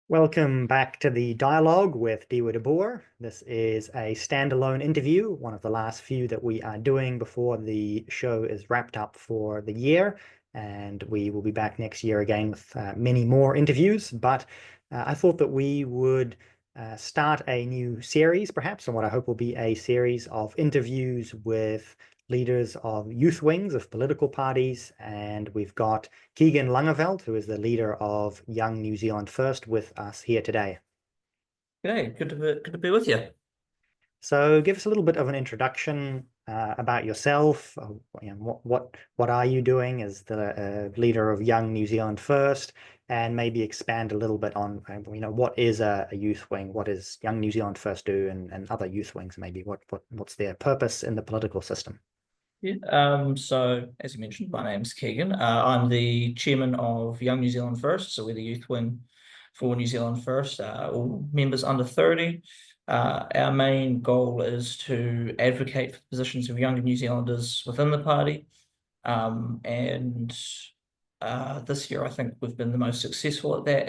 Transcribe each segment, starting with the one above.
Welcome back to the dialogue with Dieuwe. This is a standalone interview, one of the last few that we are doing before the show is wrapped up for the year. And we will be back next year again with many more interviews. But I thought that we would start a new series, perhaps, and what I hope will be a series of interviews with leaders of youth wings of political parties. And we've got Keegan Langeveld, who is the leader of Young New Zealand First, with us here today. G'day, good to be with you. So, give us a little bit of an introduction about yourself. What are you doing as the leader of Young New Zealand First, and maybe expand a little bit on what is a youth wing, what does Young New Zealand First do, and other youth wings maybe what's their purpose in the political system. So as you mentioned, my name's Keegan. I'm the chairman of Young New Zealand First, so we're the youth wing for New Zealand First, all members under 30. Our main goal is to advocate for the positions of younger New Zealanders within the party. And this year, I think we've been the most successful at that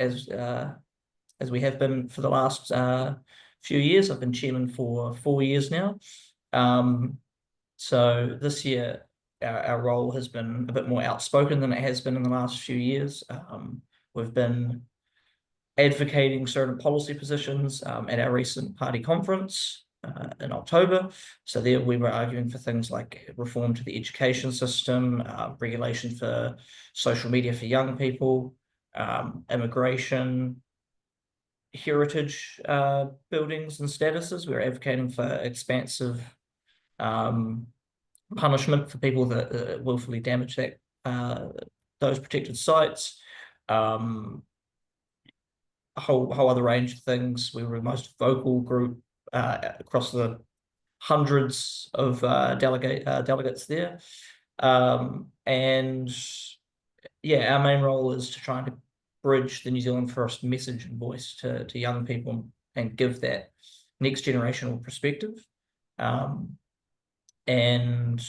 as we have been for the last few years. I've been chairman for 4 years now. So this year, our role has been a bit more outspoken than it has been in the last few years. We've been advocating certain policy positions at our recent party conference in October. So there we were arguing for things like reform to the education system, regulation for social media for young people, immigration, heritage buildings and statuses. We're advocating for expansive punishment for people that willfully damage those protected sites. A whole other range of things. We were the most vocal group across the hundreds of delegates there. And yeah, our main role is to try and bridge the New Zealand First message and voice to young people and give that next generational perspective. And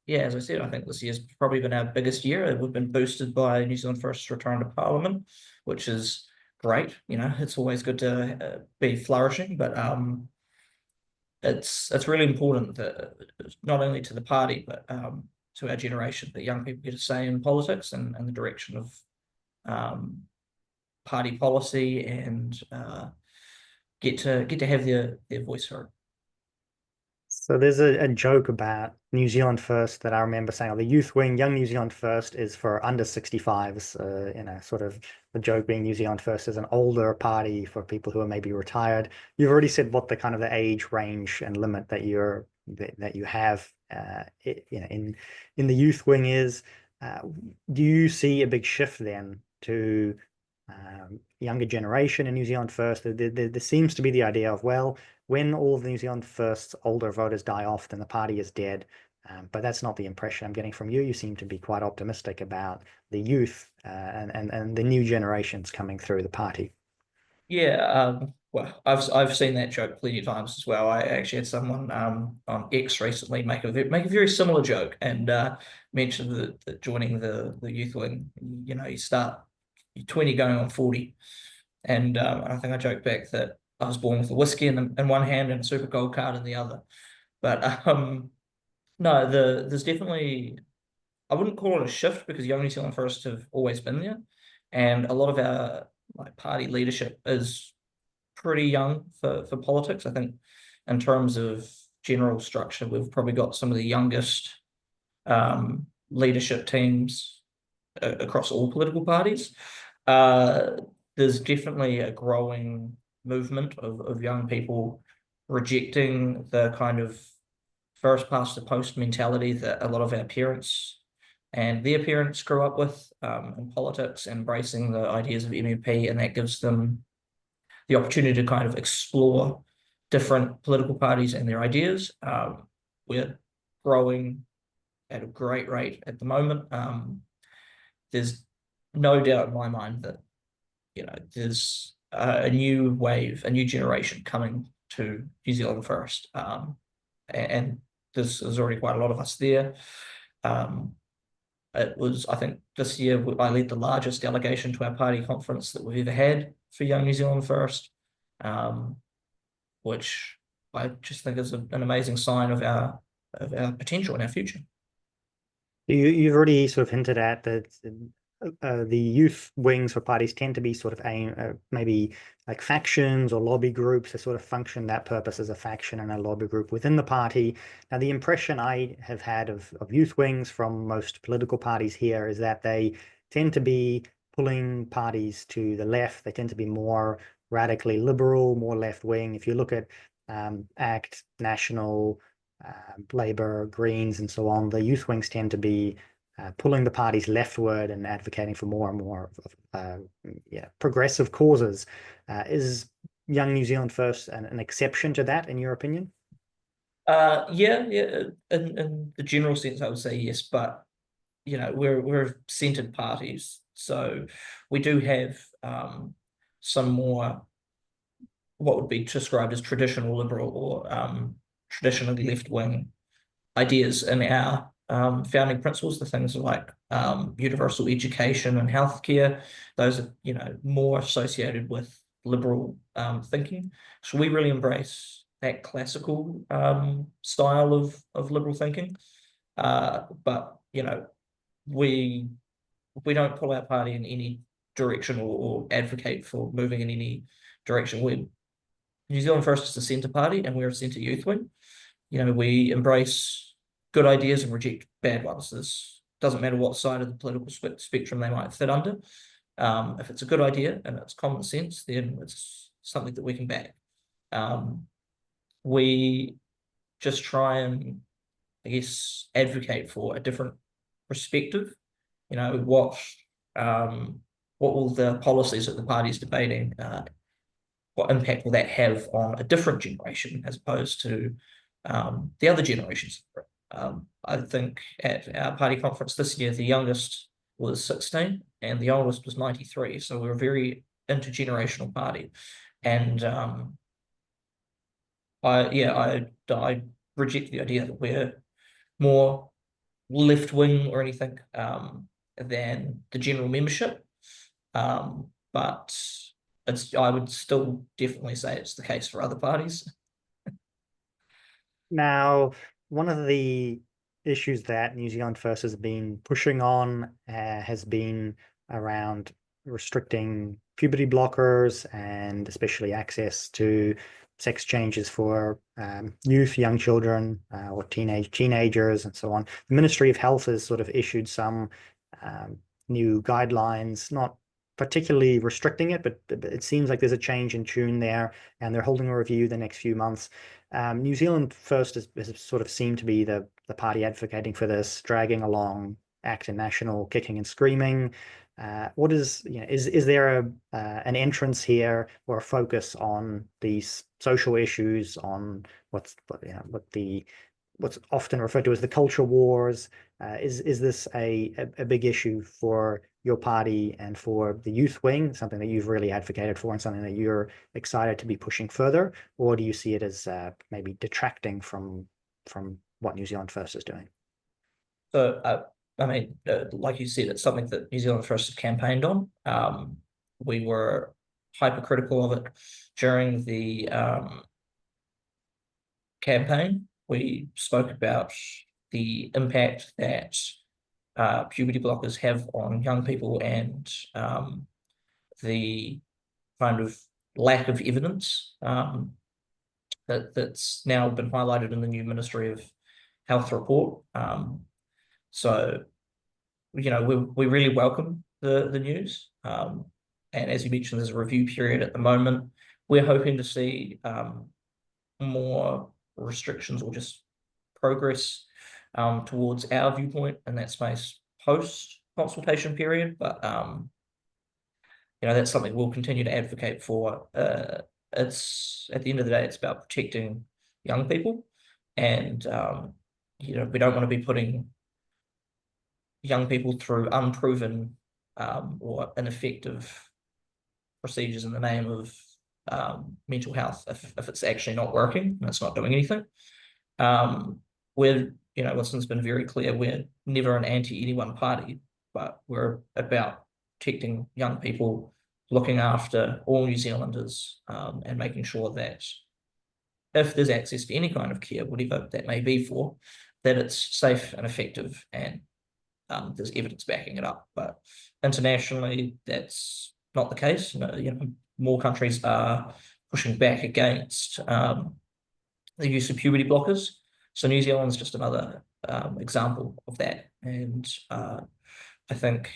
yeah, as I said, I think this year's probably been our biggest year. We've been boosted by New Zealand First's return to Parliament, which is great. It's always good to be flourishing, but it's really important that not only to the party, but to our generation, that young people get a say in politics and the direction of party policy and get to have their voice heard. So there's a joke about New Zealand First that I remember saying, oh, the youth wing, Young New Zealand First is for under 65s, sort of the joke being New Zealand First is an older party for people who are maybe retired. You've already said what the kind of the age range and limit that you have in the youth wing is. Do you see a big shift then to younger generation in New Zealand First? There seems to be the idea of, well, when all of the New Zealand First older voters die off, then the party is dead. But that's not the impression I'm getting from you. You seem to be quite optimistic about the youth and the new generations coming through the party. Yeah, well, I've seen that joke plenty of times as well. I actually had someone on X recently make a very similar joke and mention that joining the youth wing, you're 20 going on 40, and I think I joked back that I was born with a whiskey in one hand and a Super Gold card in the other. But no, there's definitely, I wouldn't call it a shift because Young New Zealand First have always been there, and a lot of our party leadership is pretty young for politics. I think in terms of general structure, we've probably got some of the youngest leadership teams across all political parties. There's definitely a growing movement of young people rejecting the kind of first past the post mentality that a lot of our parents and their parents grew up with in politics, embracing the ideas of MMP, and that gives them the opportunity to kind of explore different political parties and their ideas. We're growing at a great rate at the moment. There's no doubt in my mind that there's a new wave, a new generation coming to New Zealand First, and there's already quite a lot of us there. I think this year I led the largest delegation to our party conference that we've ever had. for Young New Zealand First, which I just think is an amazing sign of our potential and our future. You've already sort of hinted at that the youth wings for parties tend to be sort of maybe like factions or lobby groups that sort of function that purpose as a faction and a lobby group within the party. Now, the impression I have had of youth wings from most political parties here is that they tend to be pulling parties to the left. They tend to be more radically liberal, more left wing. If you look at ACT, National, Labour, Greens, and so on, the youth wings tend to be pulling the parties leftward and advocating for more and more progressive causes. Is Young New Zealand First an exception to that, in your opinion? Yeah, yeah. In the general sense, I would say yes, but we're centred parties, so we do have some more what would be described as traditional liberal or traditionally left wing ideas in our founding principles, the things like universal education and healthcare. Those are, more associated with liberal thinking. So we really embrace that classical style of liberal thinking. But we we don't pull our party in any direction or advocate for moving in any direction. We're New Zealand First is a centre party, and we're a centre youth wing. We embrace good ideas and reject bad ones. This doesn't matter what side of the political spectrum they might fit under. If it's a good idea and it's common sense, then it's something that we can back. We just try and, I guess, advocate for a different perspective. What will the policies that the party is debating, what impact will that have on a different generation as opposed to the other generations? I think at our party conference this year, the youngest was 16 and the oldest was 93. So we're a very intergenerational party. And I reject the idea that we're more left wing or anything than the general membership. But I would still definitely say it's the case for other parties. Now, one of the issues that New Zealand First has been pushing on has been around restricting puberty blockers and especially access to sex changes for youth, young children, or teenagers, and so on. The Ministry of Health has sort of issued some new guidelines, not particularly restricting it, but it seems like there's a change in tune there, and they're holding a review the next few months. New Zealand First has sort of seemed to be the party advocating for this, dragging along ACT and National, kicking and screaming. What is there an entrance here or a focus on these social issues, on what's often referred to as the culture wars? Is this a big issue for your party and for the youth wing, something that you've really advocated for and something that you're excited to be pushing further? Or do you see it as maybe detracting from what New Zealand First is doing? So, like you said, it's something that New Zealand First have campaigned on. We were hypercritical of it during the campaign. We spoke about the impact that puberty blockers have on young people and the kind of lack of evidence that's now been highlighted in the new Ministry of Health report. So, we really welcome the news. And as you mentioned, there's a review period at the moment. We're hoping to see more restrictions or just progress towards our viewpoint in that space post consultation period. But that's something we'll continue to advocate for. It's at the end of the day, it's about protecting young people, and we don't want to be putting young people through unproven or ineffective procedures in the name of mental health if it's actually not working and it's not doing anything. Wilson's been very clear, we're never an anti-anyone party, but we're about protecting young people looking after all New Zealanders, and making sure that if there's access to any kind of care, whatever that may be for, that it's safe and effective, and there's evidence backing it up. But internationally, that's not the case. More countries are pushing back against the use of puberty blockers. So New Zealand's just another example of that. And I think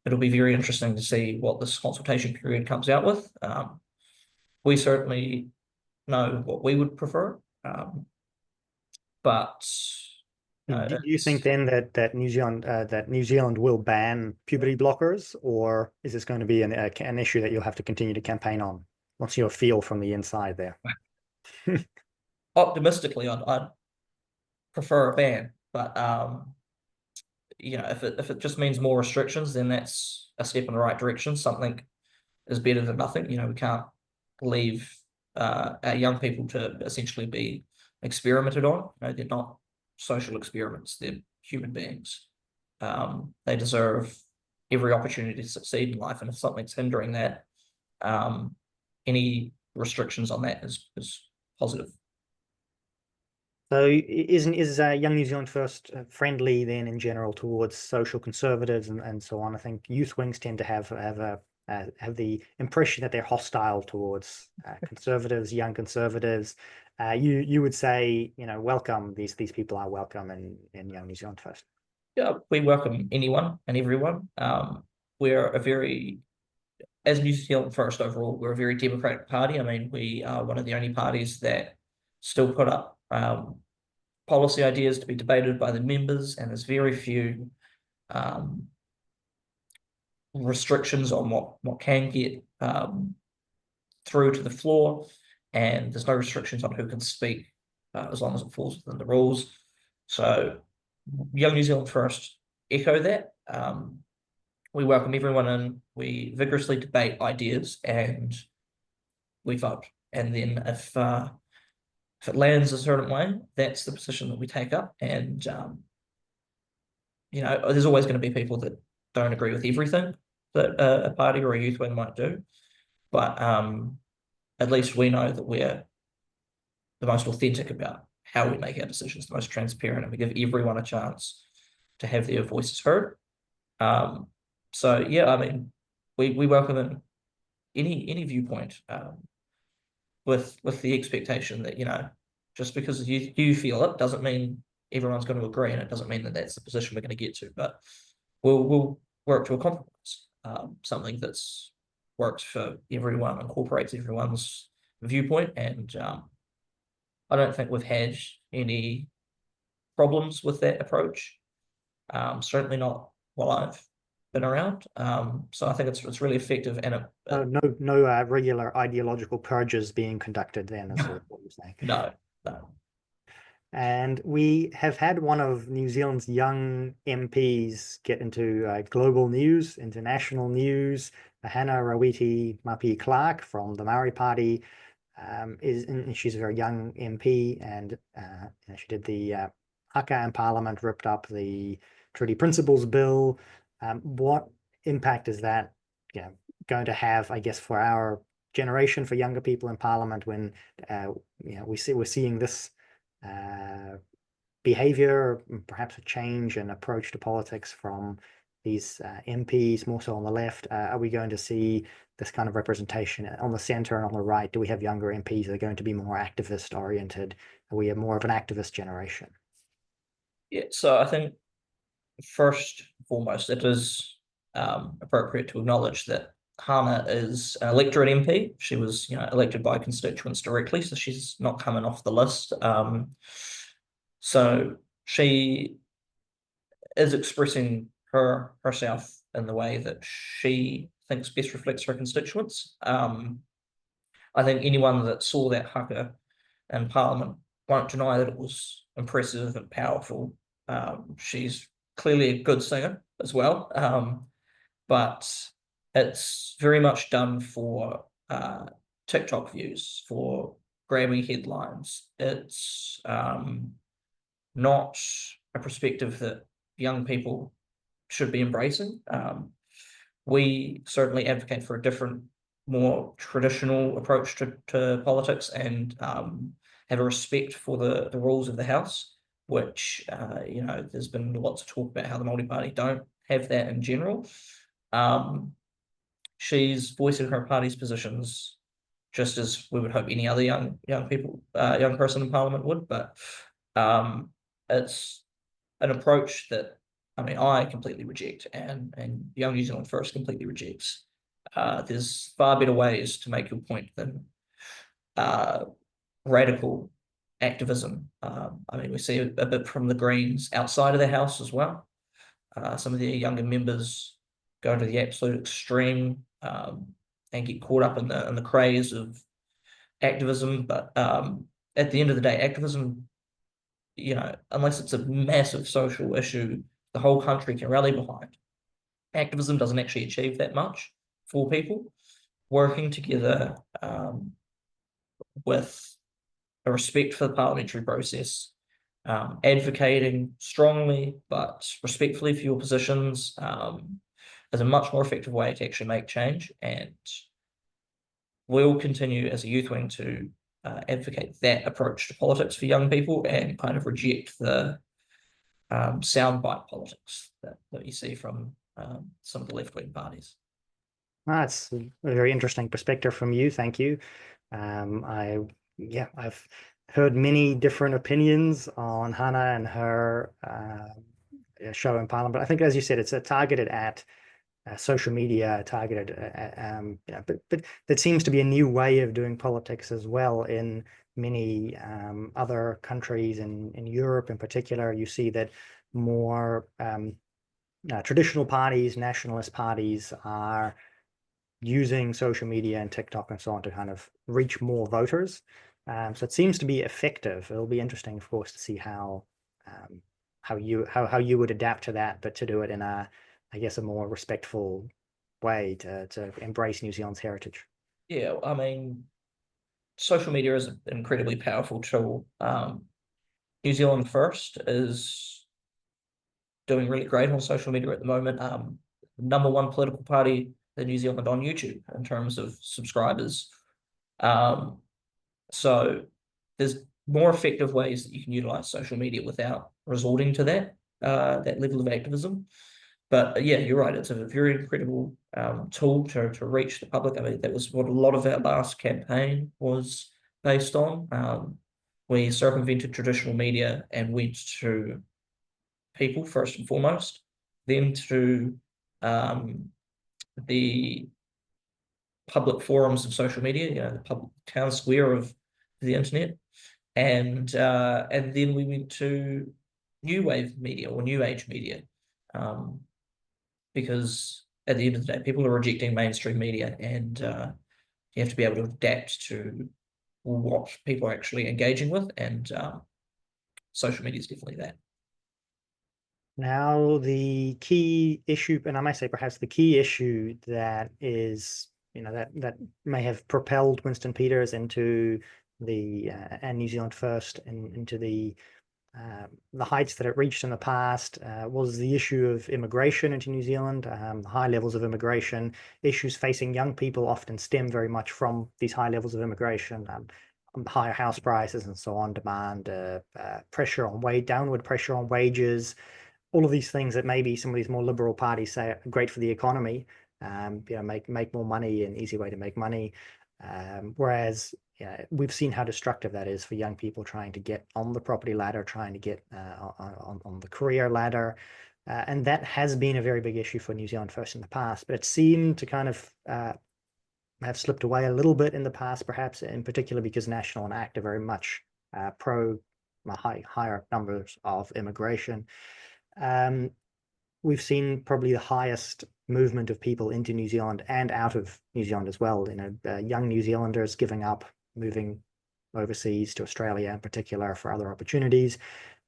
it'll be very interesting to see what this consultation period comes out with. We certainly know what we would prefer, but Do you think then that New Zealand will ban puberty blockers, or is this going to be an issue that you'll have to continue to campaign on? What's your feel from the inside there? optimistically, I'd prefer a ban, but if it just means more restrictions, then that's a step in the right direction. Something is better than nothing. We can't leave our young people to essentially be experimented on. They're not social experiments; they're human beings. They deserve every opportunity to succeed in life, and if something's hindering that, any restrictions on that is positive. So is Young New Zealand First friendly then in general towards social conservatives and so on? I think youth wings tend to have the impression that they're hostile towards conservatives, young conservatives. You would say, welcome, these people are welcome in Young New Zealand First. Yeah, we welcome anyone and everyone. As New Zealand First overall, we're a very democratic party. I mean, we are one of the only parties that still put up policy ideas to be debated by the members, and there's very few restrictions on what can get through to the floor, and there's no restrictions on who can speak as long as it falls within the rules. So Young New Zealand First echo that. We welcome everyone in, we vigorously debate ideas, and we vote. And then if it lands a certain way, that's the position that we take up. And there's always going to be people that don't agree with everything that a party or a youth wing might do, but at least we know that we're the most authentic about how we make our decisions, the most transparent, and we give everyone a chance to have their voices heard. So yeah, I mean, we welcome in any viewpoint, with the expectation that just because you feel it doesn't mean everyone's going to agree, and it doesn't mean that that's the position we're going to get to. But we'll work to a compromise, something that's works for everyone, incorporates everyone's viewpoint, and I don't think we've had any problems with that approach. Certainly not while I've been around. So I think it's really effective, and no regular ideological purges being conducted then, is what you're saying. No. And we have had one of New Zealand's young MPs get into global news, international news. Hannah Rawiti Mapi-Clark from the Maori Party she's a very young MP, and she did the haka in Parliament, ripped up the Treaty Principles Bill. What impact is that going to have, I guess, for our generation, for younger people in Parliament, when we're seeing this behavior, perhaps a change in approach to politics from these MPs, more so on the left? Are we going to see this kind of representation on the centre and on the right? Do we have younger MPs that are going to be more activist oriented? Are we more of an activist generation? Yeah, so I think first and foremost, it is appropriate to acknowledge that Hannah is an electorate MP. She was, elected by constituents directly, so she's not coming off the list. So she is expressing herself in the way that she thinks best reflects her constituents. I think anyone that saw that haka in Parliament won't deny that it was impressive and powerful. She's clearly a good singer as well, but it's very much done for TikTok views, for grabbing headlines. It's not a perspective that young people should be embracing. We certainly advocate for a different, more traditional approach to politics, and have a respect for the rules of the House, which there's been lots of talk about how the Māori Party don't have that in general. She's voicing her party's positions just as we would hope any other young person in Parliament would, but it's an approach that, I mean, I completely reject, and Young New Zealand First completely rejects. There's far better ways to make your point than radical activism. I mean, we see a bit from the Greens outside of the House as well. Some of their younger members go to the absolute extreme, and get caught up in the craze of activism. But at the end of the day, activism, unless it's a massive social issue the whole country can rally behind, activism doesn't actually achieve that much for people. Working together with a respect for the parliamentary process, advocating strongly but respectfully for your positions, is a much more effective way to actually make change. And we'll continue as a youth wing to advocate that approach to politics for young people, and kind of reject the soundbite politics that you see from some of the left-wing parties. That's a very interesting perspective from you. Thank you. I've heard many different opinions on Hannah and her show in Parliament. But I think, as you said, it's targeted at social media, targeted, but that seems to be a new way of doing politics as well in many other countries in Europe in particular. You see that more traditional parties, nationalist parties, are using social media and TikTok and so on to kind of reach more voters. So it seems to be effective. It'll be interesting, of course, to see how you would adapt to that, but to do it in a more respectful way to embrace New Zealand's heritage. Yeah, I mean, social media is an incredibly powerful tool. New Zealand First is doing really great on social media at the moment. Number one political party in New Zealand on YouTube in terms of subscribers. So there's more effective ways that you can utilize social media without resorting to that level of activism. But yeah, you're right. It's a very incredible tool to reach the public. I mean, that was what a lot of our last campaign was based on. We circumvented traditional media and went to people first and foremost, then to the public forums of social media, the public town square of the internet, and then we went to new wave media or new age media, because at the end of the day, people are rejecting mainstream media, and you have to be able to adapt to what people are actually engaging with, and social media is definitely that. Now, the key issue, and I might say perhaps the key issue that is, that may have propelled Winston Peters into the and New Zealand First and into the heights that it reached in the past, was the issue of immigration into New Zealand. High levels of immigration, issues facing young people often stem very much from these high levels of immigration. Higher house prices and so on, demand, pressure on downward pressure on wages, all of these things that maybe some of these more liberal parties say are great for the economy, make more money, an easy way to make money. Whereas we've seen how destructive that is for young people trying to get on the property ladder, trying to get on the career ladder. And that has been a very big issue for New Zealand First in the past, but it seemed to kind of have slipped away a little bit in the past, perhaps in particular because National and ACT are very much pro higher numbers of immigration. We've seen probably the highest movement of people into New Zealand and out of New Zealand as well. Young New Zealanders giving up, moving overseas to Australia in particular for other opportunities.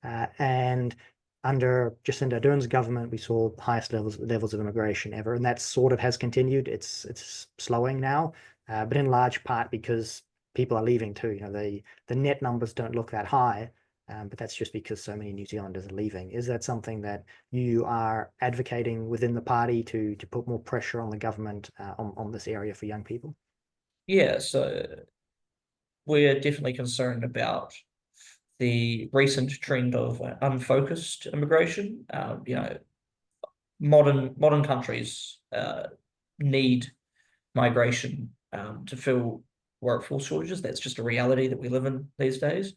And under Jacinda Ardern's government, we saw the highest levels of immigration ever, and that sort of has continued. It's slowing now, but in large part because people are leaving too. The net numbers don't look that high, but that's just because so many New Zealanders are leaving. Is that something that you are advocating within the party to put more pressure on the government on this area for young people? Yeah, so we're definitely concerned about the recent trend of unfocused immigration. Modern countries need migration to fill workforce shortages. That's just a reality that we live in these days.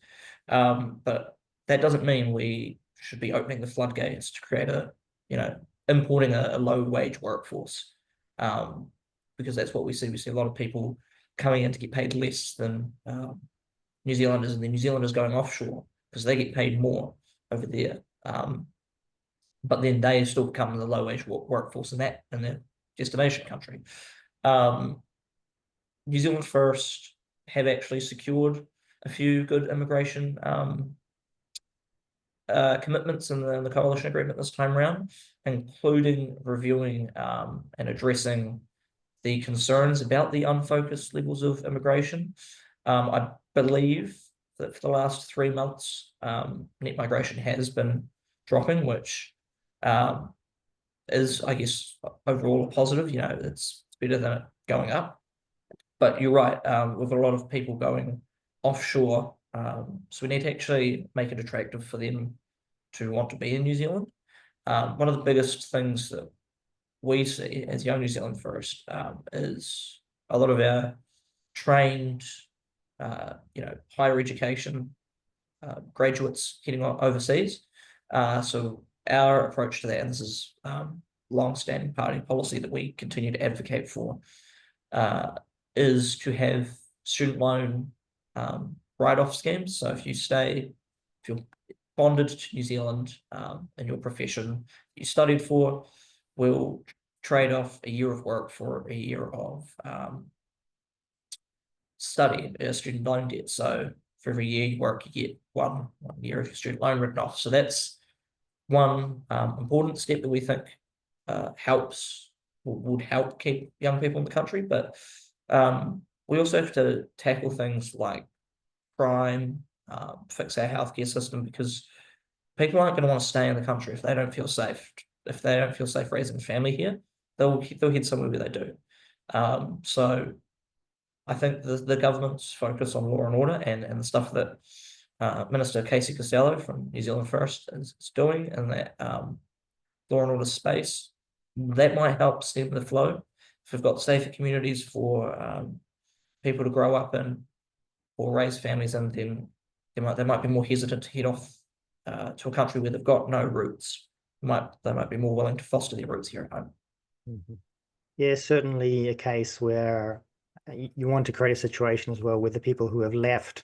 But that doesn't mean we should be opening the floodgates to create importing a low wage workforce. Because that's what we see. We see a lot of people coming in to get paid less than New Zealanders, and the New Zealanders going offshore because they get paid more over there. But then they still become the low wage workforce in their destination country. New Zealand First have actually secured a few good immigration commitments in the coalition agreement this time around, including reviewing and addressing the concerns about the unfocused levels of immigration. I believe that for the last 3 months, net migration has been dropping, which is, I guess, overall a positive. It's better than it going up. But you're right, with a lot of people going offshore, so we need to actually make it attractive for them to want to be in New Zealand. One of the biggest things that we see as Young New Zealand First is a lot of our trained, higher education graduates heading overseas. So our approach to that, and this is long-standing party policy that we continue to advocate for, is to have student loan write-off schemes. So if you're bonded to New Zealand in your profession you studied for, we'll trade off a year of work for a year of study, student loan debt. So for every year you work, you get one year of your student loan written off. So that's one important step that we think would help keep young people in the country. But we also have to tackle things like crime, fix our healthcare system, because people aren't going to want to stay in the country if they don't feel safe. If they don't feel safe raising a family here, they'll head somewhere where they do. So I think the government's focus on law and order and the stuff that Minister Casey Costello from New Zealand First is doing in that law and order space, that might help stem the flow. If we've got safer communities for people to grow up in or raise families in, then they might be more hesitant to head off to a country where they've got no roots. They might be more willing to foster their roots here at home. Mm-hmm. Yeah, certainly a case where you want to create a situation as well where the people who have left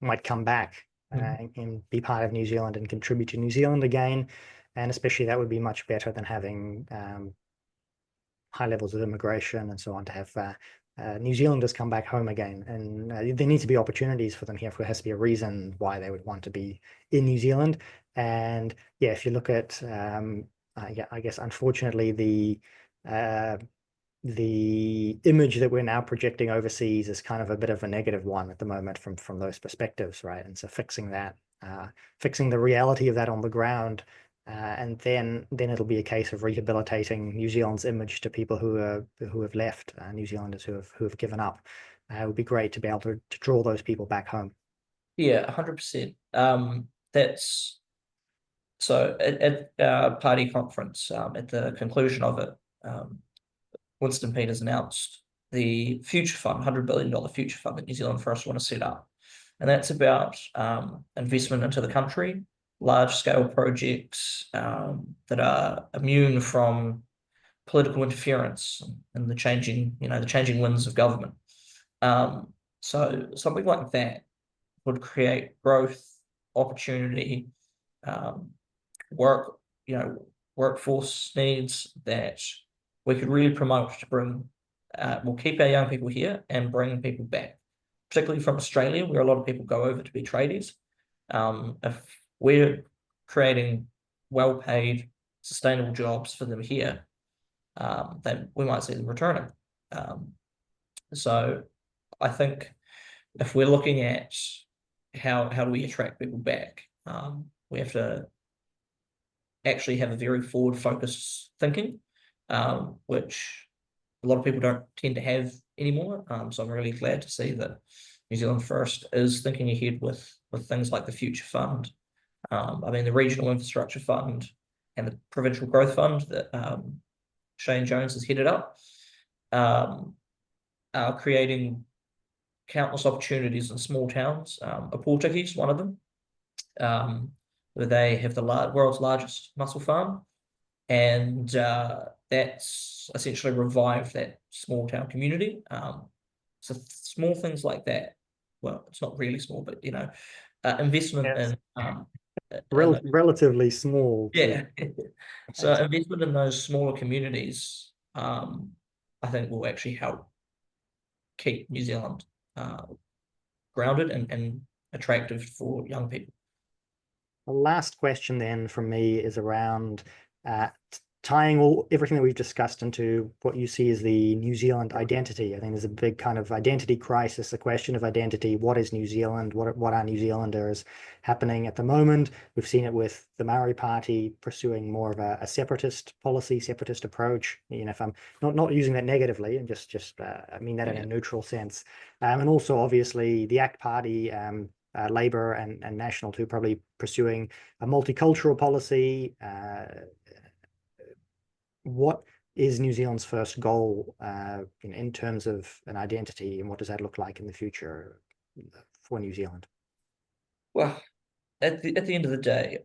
might come back and be part of New Zealand and contribute to New Zealand again. And especially that would be much better than having high levels of immigration and so on, to have New Zealanders come back home again. And there need to be opportunities for them here. There has to be a reason why they would want to be in New Zealand. And yeah, if you look at, I guess, unfortunately, the image that we're now projecting overseas is kind of a bit of a negative one at the moment from those perspectives, right? And so fixing that, fixing the reality of that on the ground, and then it'll be a case of rehabilitating New Zealand's image to people who have left, New Zealanders who have given up. It would be great to be able to draw those people back home. Yeah, 100%. That's so at our party conference, at the conclusion of it, Winston Peters announced the future fund, $100 billion future fund that New Zealand First want to set up. And that's about investment into the country, large scale projects that are immune from political interference and the changing winds of government. So something like that would create growth, opportunity, workforce needs that we could really promote to bring. We'll keep our young people here and bring people back, particularly from Australia, where a lot of people go over to be tradies. If we're creating well-paid, sustainable jobs for them here, then we might see them returning. So I think if we're looking at how do we attract people back? We have to actually have a very forward-focused thinking, which a lot of people don't tend to have anymore. So I'm really glad to see that New Zealand First is thinking ahead with things like the Future Fund. I mean, the Regional Infrastructure Fund and the Provincial Growth Fund that Shane Jones has headed up are creating countless opportunities in small towns. Aportaki's one of them, where they have the world's largest mussel farm, and that's essentially revived that small town community. So small things like that. Well, it's not really small, but investment Yes. in in Relatively small to yeah. So investment in those smaller communities, I think will actually help keep New Zealand grounded and attractive for young people. The last question then from me is around tying everything that we've discussed into what you see as the New Zealand identity. I think there's a big kind of identity crisis, a question of identity. What is New Zealand? What are New Zealanders happening at the moment? We've seen it with the Maori Party pursuing more of a separatist policy, separatist approach. If I'm not using that negatively, and just I mean that in a neutral sense. And also obviously the ACT Party. Labour and National too, probably pursuing a multicultural policy. What is New Zealand's first goal in terms of an identity, and what does that look like in the future for New Zealand? Well, at the end of the day,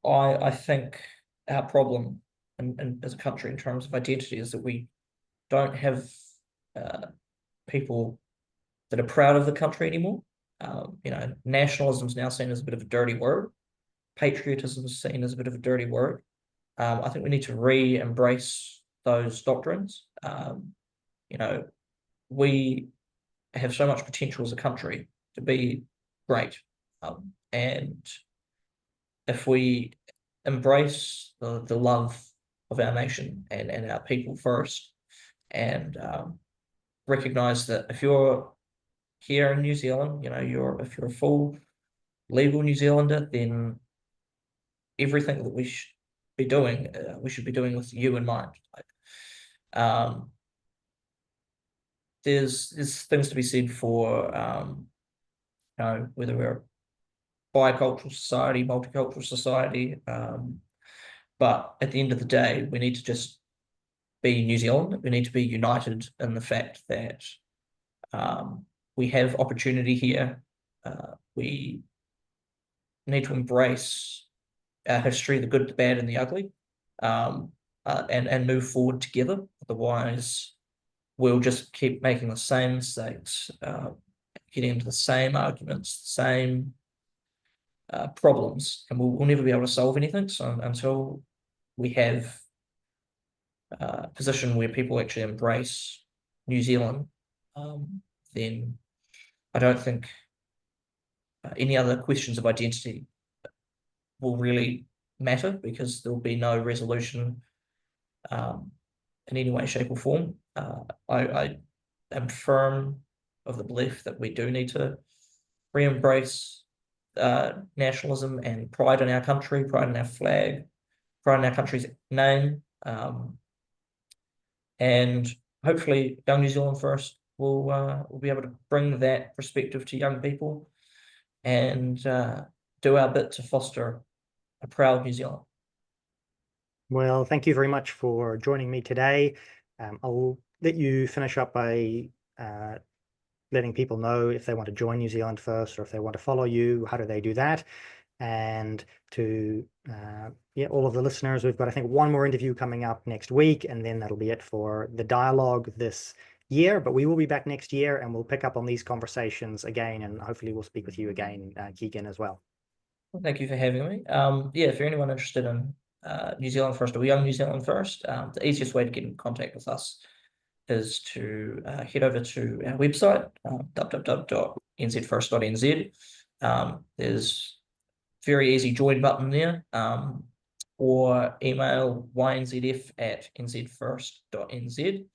I think our problem and as a country in terms of identity is that we don't have people that are proud of the country anymore. Nationalism is now seen as a bit of a dirty word. Patriotism is seen as a bit of a dirty word. I think we need to re-embrace those doctrines. We have so much potential as a country to be great. And if we embrace the love of our nation and our people first, and recognize that if you're here in New Zealand, if you're a full legal New Zealander, then everything that we should be doing, we should be doing with you in mind. Um, there's things to be said for whether we're a bicultural society, multicultural society, but at the end of the day, we need to just be New Zealand. We need to be united in the fact that we have opportunity here. We need to embrace our history, the good, the bad, and the ugly, and move forward together. Otherwise, we'll just keep making the same mistakes, getting into the same arguments, the same problems, and we'll never be able to solve anything. So until we have a position where people actually embrace New Zealand, then I don't think any other questions of identity will really matter, because there'll be no resolution in any way, shape, or form. I am firm of the belief that we do need to re-embrace nationalism and pride in our country, pride in our flag, pride in our country's name, and hopefully Young New Zealand First will be able to bring that perspective to young people and do our bit to foster a proud New Zealand. Well, thank you very much for joining me today. I'll let you finish up by letting people know if they want to join New Zealand First, or if they want to follow you, how do they do that? And to all of the listeners, we've got, I think, one more interview coming up next week, and then that'll be it for the dialogue this year. But we will be back next year, and we'll pick up on these conversations again, and hopefully we'll speak with you again, Keegan, as well. Well, thank you for having me. If you're anyone interested in New Zealand First or Young New Zealand First, the easiest way to get in contact with us is to head over to our website, www.nzfirst.nz. There's a very easy join button there, or email ynzf@nzfirst.nz.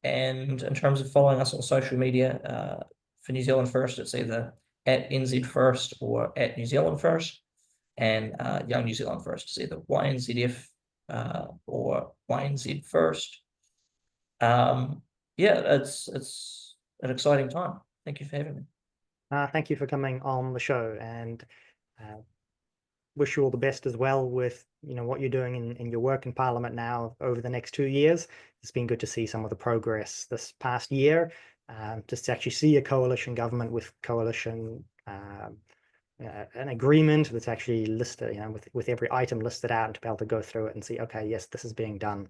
And in terms of following us on social media, for New Zealand First, it's either at NZ First or at New Zealand First, and Young New Zealand First is either YNZF or YNZ First. Yeah, it's an exciting time. Thank you for having me. Thank you for coming on the show, and wish you all the best as well with what you're doing in your work in Parliament now over the next 2 years. It's been good to see some of the progress this past year, just to actually see a coalition government with coalition an agreement that's actually listed, with every item listed out, and to be able to go through it and see, okay, yes, this is being done.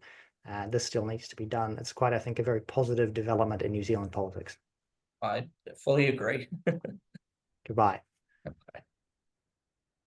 This still needs to be done. It's quite, I think, a very positive development in New Zealand politics. I fully agree. Goodbye. Okay.